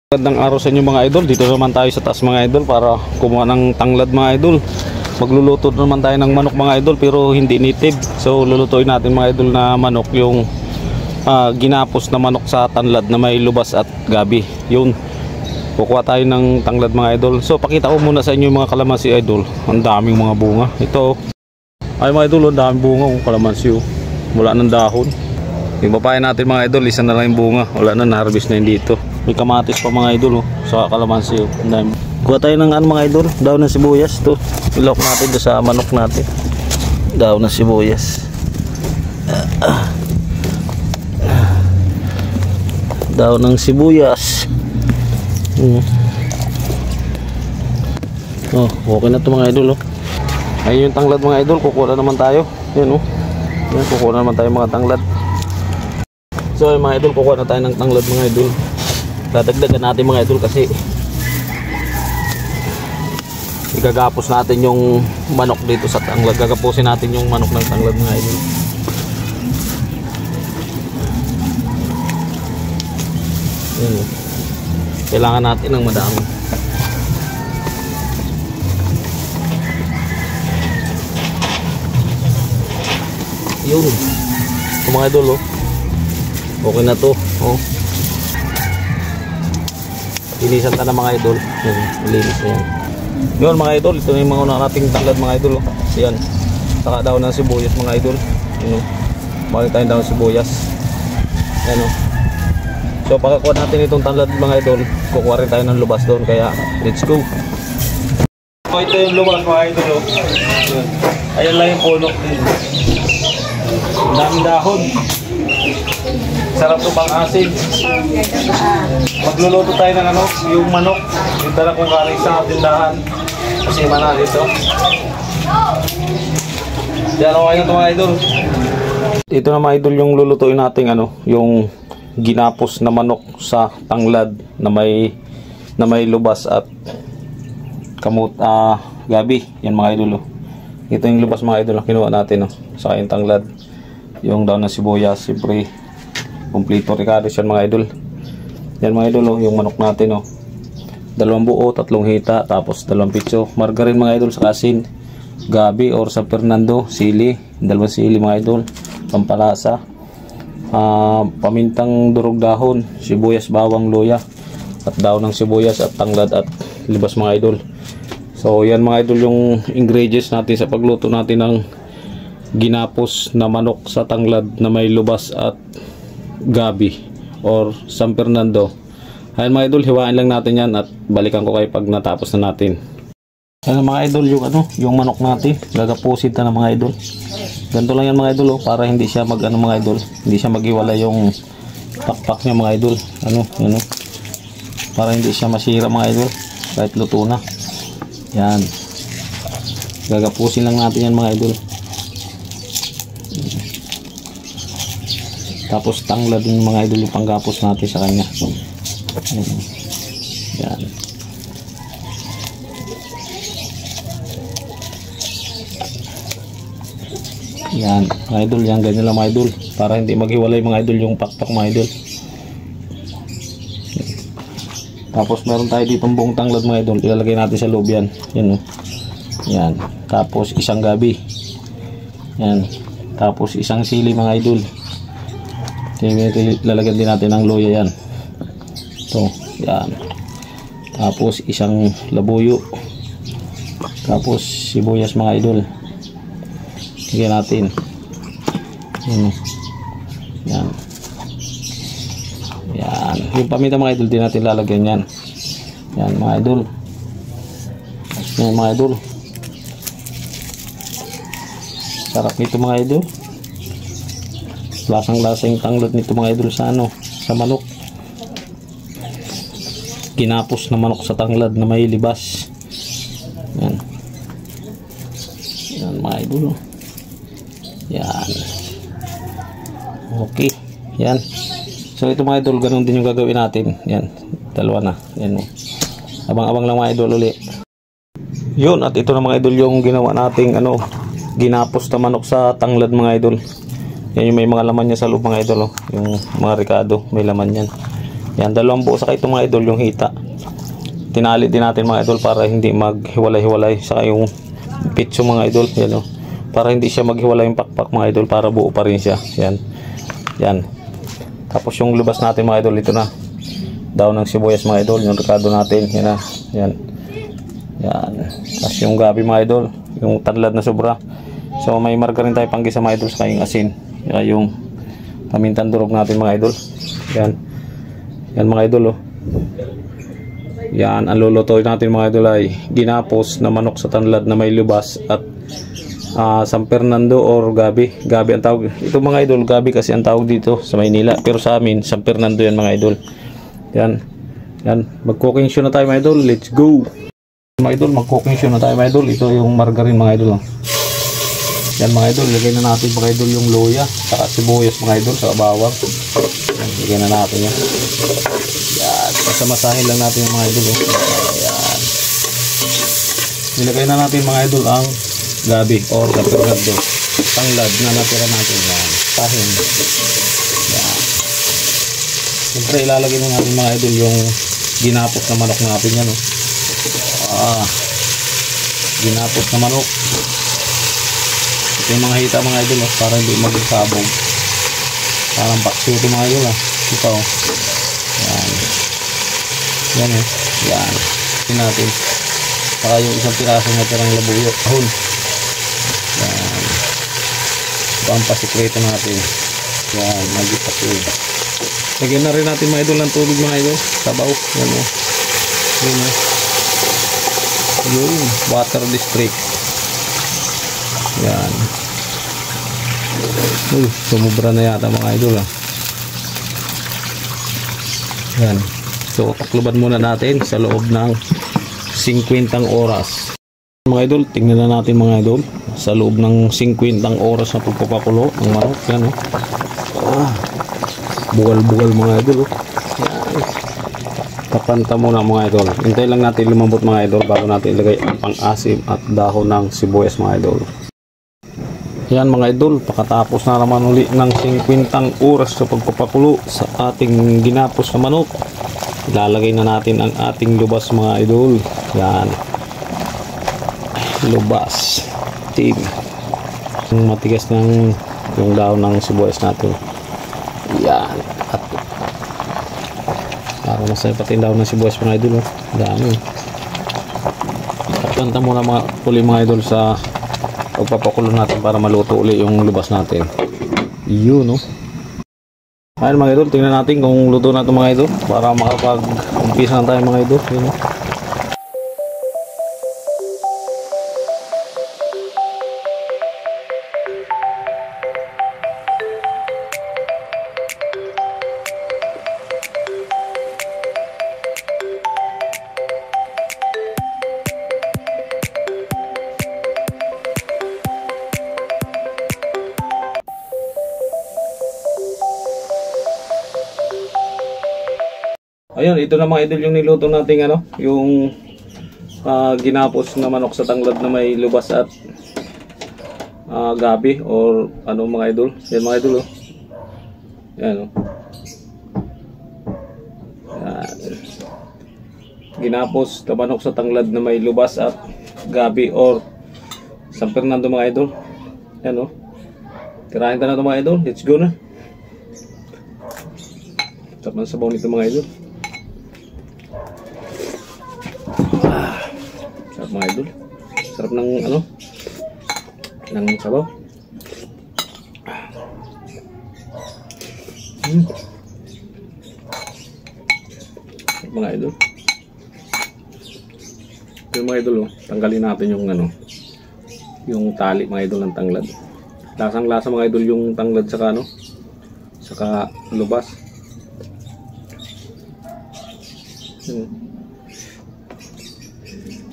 Magandang araw sa inyo mga idol. Dito naman tayo sa taas mga idol para kumuha ng tanglad mga idol. Magluluto naman tayo ng manok mga idol pero hindi native. So lulutuin natin mga idol na manok yung ginapos na manok sa tanglad na may lubas at gabi. Yun. Kukuha tayo ng tanglad mga idol. So pakita ko muna sa inyo yung mga kalamansi idol. Ang daming mga bunga. Ito. Ay mga idol, ang daming bunga ng kalamansi. Wala ng dahon. Yung papayan natin mga idol, isa na lang yung bunga. Wala na, na-harvest na yun dito. May kamatis pa mga idol, sa kalamansi. Kuha tayo ng mga idol, daw ng sibuyas. Ito, ilok natin sa manok natin. Daw ng sibuyas. Daw ng sibuyas. Oh, okay na ito mga idol. Ayun yung tanglad mga idol, kukuha naman tayo. Yan Yan, kukuha naman tayo mga tanglad. So ay mga idol, kukuha na tayo ng tanglad mga idol. Dadagdagan natin mga idol kasi igagapos natin yung manok dito sa tanglad. Gagapusin natin yung manok ng tanglad mga idol. Yan, kailangan natin ng madami. Yun ito mga idol. Okay na to. Linisan ta na mga idol. Linis na yan. Yun mga idol, ito na yung mga una nating tanglad mga idol. Yan. Saka daw ng sibuyas mga idol. Bakit tayo daw ng sibuyas. Yan So pagkakuha natin itong tanglad mga idol, kukuha rin tayo ng lubas doon. Kaya let's go. So ito yung lubas mga idol. Ayan lang yung puno. Daming dahon. Sarap to pang asin. Magluluto tayo ng yung manok. Yung tala kong kaling sa tindahan. Kasi manali ito. Yan o kayo ito mga idol. Ito na mga idol yung lulutuin natin yung ginapos na manok sa tanglad na may lubas at gabi. Yan mga idol. Ito yung lubas mga idol. Kinuha natin sa yung tanglad. Yung daw na sibuyas, siyempre kompleto ricados yan mga idol. Yan mga idol yung manok natin 2 buo, 3 hita, tapos 2 pitso, margarine mga idol sa asin, gabi or San Fernando, sili, 2 sili mga idol, pampalasa, pamintang durog dahon, sibuyas, bawang, luya, at daon ng sibuyas at tanglad at libas mga idol. So yan mga idol yung ingredients natin sa pagluto natin ng ginapos na manok sa tanglad na may lubas at gabi or San Fernando. Ayan mga idol, hiwain lang natin yan at balikan ko kayo pag natapos na natin. Ayan mga idol, yung manok natin gagapusin na mga idol. Ganito lang yan mga idol para hindi siya mga idol, hindi siya maghiwala yung pakpak niya mga idol. Para hindi siya masira mga idol kahit luto na. Yan, gagapusin lang natin yan mga idol. Tapos tanglad yung mga idol yung panggapos natin sa kanya. Yan. Yan mga idol, yan ganyan lang mga idol para hindi maghiwalay mga idol yung pakpak mga idol. Tapos meron tayo ditong buong tanglad mga idol, ilalagay natin sa loob yan. Yan. Tapos isang gabi. Yan. Tapos isang sili mga idol. Lalagyan din natin ng luya yan. Yan. Tapos isang labuyo. Tapos sibuyas mga idol. Lagyan natin. Yan. Yan. Yung paminta mga idol din natin lalagyan yan. Yan mga idol. Yan mga idol. Sarap nito mga idol. Lasang-lasa yung tanglad nito mga idol sa sa manok. Ginapos na manok sa tanglad na may libas. Yan. Yan mga idol. Yan. Okay. Yan. So ito mga idol, ganun din yung gagawin natin. Yan. 2 na. Yan. Abang-abang lang mga idol uli. Yun, at ito na mga idol yung ginawa nating ginapos na manok sa tanglad mga idol. Yan yung may mga laman niya sa loob mga idol. Yung mga ricado, may laman yan. Yan, dalawang buo. Saka itong mga idol, yung hita. Tinali din natin mga idol para hindi maghiwalay-hiwalay. Saka yung pitso mga idol. Yan o. Para hindi siya maghiwalay yung pakpak mga idol. Para buo pa rin siya. Yan. Yan. Tapos yung lubas natin mga idol, ito na. Daw ng sibuyas mga idol. Yung rekado natin. Yan na. Yan. Yan. Tapos yung gabi mga idol. Yung tanlad na sobra. So may margarin tayo panggisa mga idol. Saka yung asin. Saka yung pamintang durog natin mga idol. Yan. Yan mga idol oh. Yan, ang lulutuin natin mga idol ay ginapos na manok sa tanlad na may lubas at San Fernando or gabi. Gabi ang tawag. Ito mga idol, gabi kasi ang tawag dito sa Maynila. Pero sa amin, San Fernando yan mga idol. Yan. Yan. Mag-cooking show na tayo mga idol. Let's go. Mga idol, mag-cooking show na tayo mga idol. Ito yung margarine mga idol. Yan mga idol, lagay na natin mga idol yung luya. Saka sibuyas mga idol, saka bawang. Yan, lagay na natin yan. Yan. Masamasahin lang natin yung mga idol. Yan. Nilagay na natin mga idol ang gabi or San Fernando. Tanglad na natira natin. Yan. Tahin. Yan. Siyempre ilalagay na natin mga idol yung ginapos na manok natin yan. Ginapos na manok. Ito yung mga hita mga idol para hindi magsabog. Parang paksiw ito mga idol Ito yan. Yan yan. Ito natin. Saka yung isang piraso na tirang labuyo. Ahon. Yan. Ito ang pasikreto natin. Yan. Magipaksiw. Lagyan na rin natin mga idol ng tubig mga idol. Sabaw. Yan Yan yung water district. Yan. Sumubra na yata mga idol Yan. So takluban muna natin sa loob ng 50 oras. Mga idol, tingnan na natin mga idol sa loob ng 50 oras na pagpapakulo ng manok. Yan bugal-bugal mga idol Yan. Kapanta muna mga idol. Hintay lang natin lumambot mga idol bago natin ilagay ang pang-asim at dahon ng sibuyas mga idol. Yan mga idol, pakatapos na naman uli ng 50 oras sa pagpapakulo sa ating ginapos na manok. Ilalagay na natin ang ating lubas mga idol. Yan. Lubas. Team. Yung matigas ng yung dahon ng sibuyas natin. Yan. At para masaya pati yung dahon ng sibuyas mga idol. Dami. Pakanta muna mga idol sa pagpapakulo natin para maluto uli yung lubas natin. Yun Ayun mga idol, tingnan natin kung luto na ito mga idol para makapag-umpisa na tayo mga idol. Yun Ayun, ito na mga idol yung niluto nating yung ginapos na manok sa tanglad na may lubas at gabi or mga idol. Yan mga idol Yan Yan. Ginapos na manok sa tanglad na may lubas at gabi or San Fernando mga idol. Yan Tirahin na ito mga idol. Let's go na. Sarap ng sabaw nito mga idol. Sarap mga idol. Sarap ng ng sabaw. Sarap mga idol. Yung mga idol tanggalin natin yung yung tali mga idol ng tanglad. Lasang lasa mga idol yung tanglad saka saka lubas.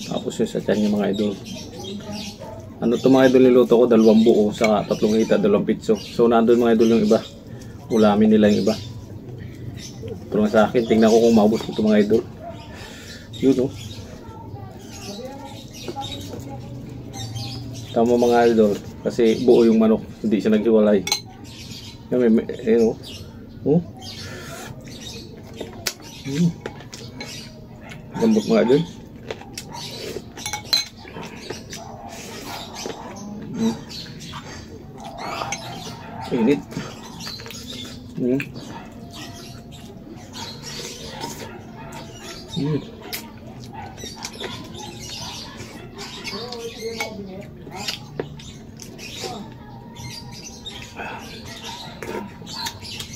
Tapos yung sa tiyan yung mga idol. To mga idol niluto ko, 2 buo saka 3 hita, 2 pitso. So nandun mga idol yung iba. Ulamin nila yung iba. Ito nga sa akin, tingnan ko kung maubos ko ito mga idol. Yun Tama mga idol, kasi buo yung manok, hindi siya naghiwalay. Yan Lambot mga idol. Init.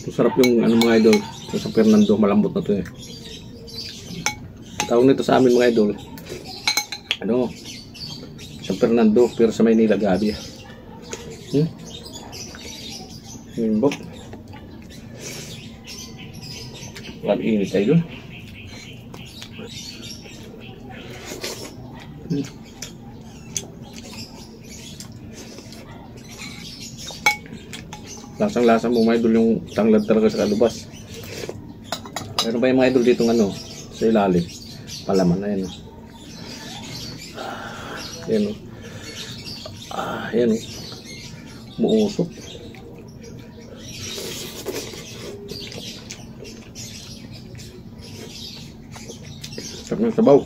Sarap yung ano mga idol, sa Fernando, malambot na to eh. Tawag nito sa amin mga idol, ano, sa Fernando, pero sa Maynila gabi. Limbok. Walang init idol. Lasang-lasa mo mga idol yung tanglad talaga sa kalubas. Meron ba yung mga idol dito ano, sa ilalim? Palaman na yan. Yan o. Yan o. Muusok. Sarap ng sabaw.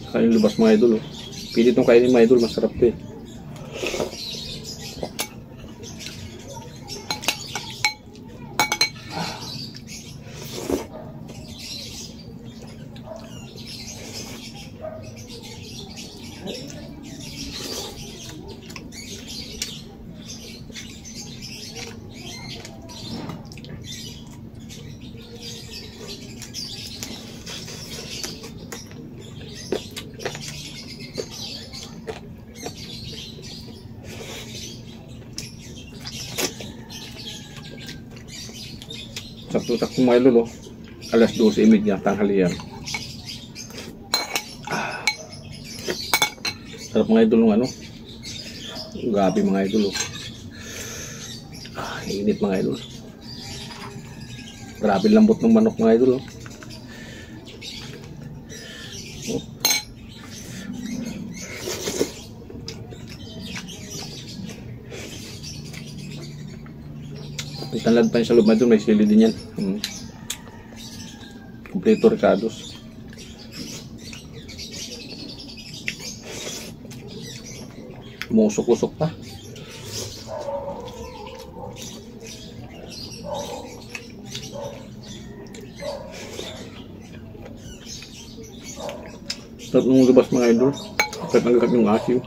Kain lubas mga idol o. Pili itong kainin mga idol, masarap ito eh. Sakto-sakto mga idol, alas 12:30 tanghalian. Sarap mga idol ng ano, gabi mga idol. Init mga idol. Grabe lambot ng manok mga idol. May tanlad pa yun sa loob mga idol, may sili din yan. Kompleto ricados. Umusok-usok pa. Sarap nung lubas mga idol. Sarap nagkakap yung asiw.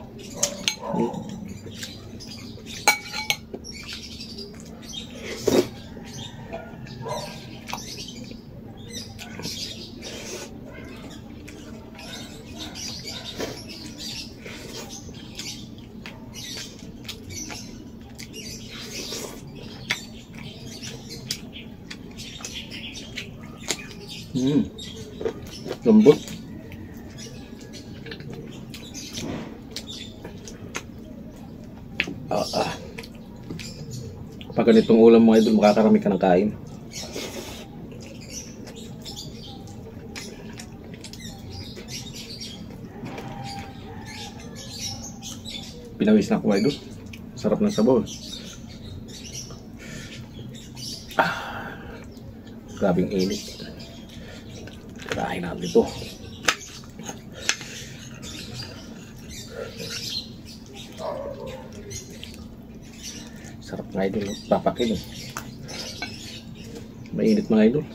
Lambot. Pag ganitong ulam mga idol, makakarami ka ng kain. Pinawis na ako mga idol. Sarap ng sabaw. Grabing init. Karahin natin ito. Sarap mga idol. Papakin. Mainit mga idol.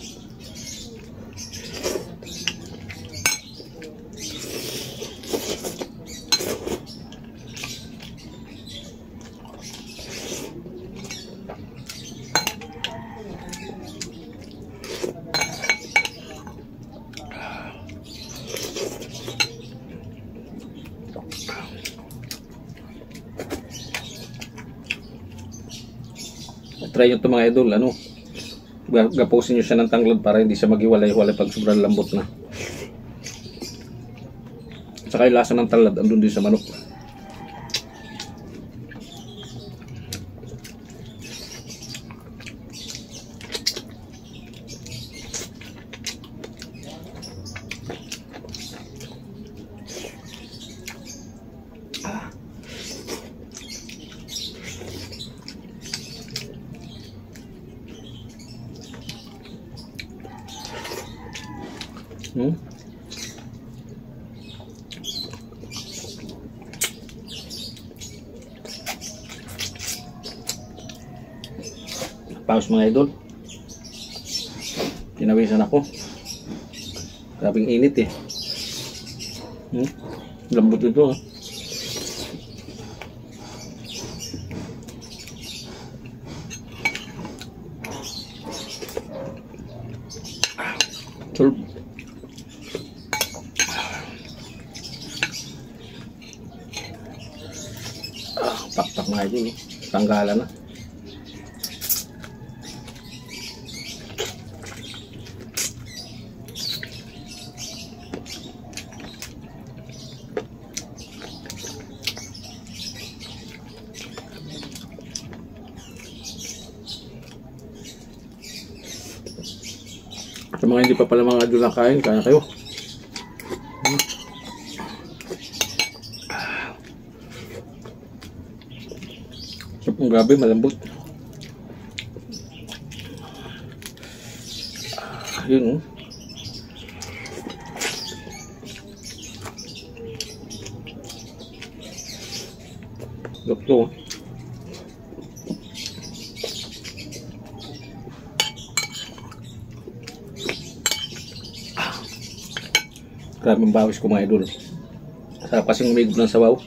Try nyo ito mga idol, ano, gapusin nyo siya ng tanglad para hindi siya maghiwalay-hiwalay pag sobrang lambot na. Saka yung lasa ng tanglad andun din sa manok. Paus mga idol. Pinawisan ako. Grabing init eh. Lambot ito. Tulp. Pakpak mga idol. Tanggalan na. Sa mga hindi pa pala mga idol nakain, kaya kayo. Sapong grabe, malambot. Yun Dokto. Grabe ang bawis ko mga idol. Sarap kasing umigop ng sabaw.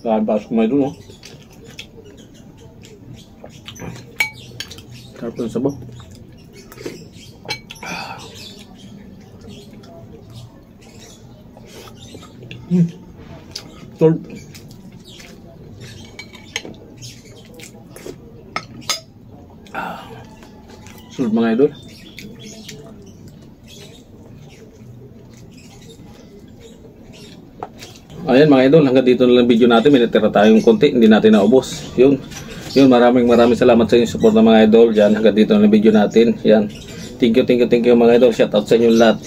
Grabe ang bawis ko mga idol, no? Sarap ng sabaw. Tulp. Tulp mga idol. Ayan mga idol, hanggang dito na lang video natin. May natira tayong konti, hindi natin naubos. Yun, maraming salamat sa inyong support ng mga idol. Yan, hanggang dito na lang video natin. Yan. Thank you mga idol. Shout out sa inyo lahat.